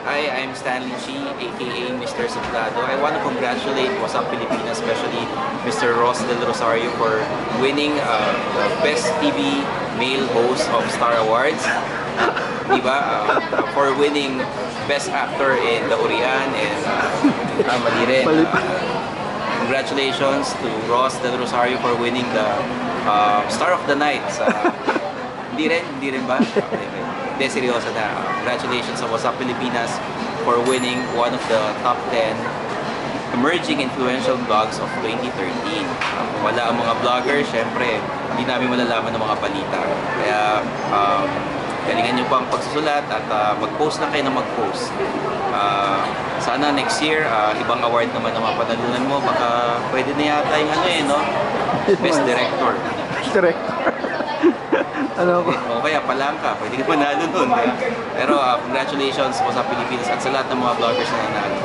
Hi, I'm Stanley Chi, aka Mr. Suplado. I want to congratulate What's Up Pilipinas, especially Mr. Ross Del Rosario for winning the Best TV Male Host of Star Awards. Diba? For winning Best Actor in The Urian and mali rin. Congratulations to Ross Del Rosario for winning the Star of the Night. Hindi rin ba? Hindi, seryoso na. Congratulations sa What's Up Pilipinas for winning one of the top 10 emerging influential blogs of 2013. Kung wala ang mga vloggers, syempre, hindi namin malalaman ng mga balita. Kaya, galingan nyo pa ang pagsusulat at mag-post lang kayo na mag-post. Sana next year, ibang award naman ang mapanalunan mo. Baka pwede na yata yung no? Best Director. Best Director. Ano ko? O kaya palangka, pwede ka panalo nun. Pero congratulations po sa Pilipinas at sa lahat ng mga vloggers na nanalo.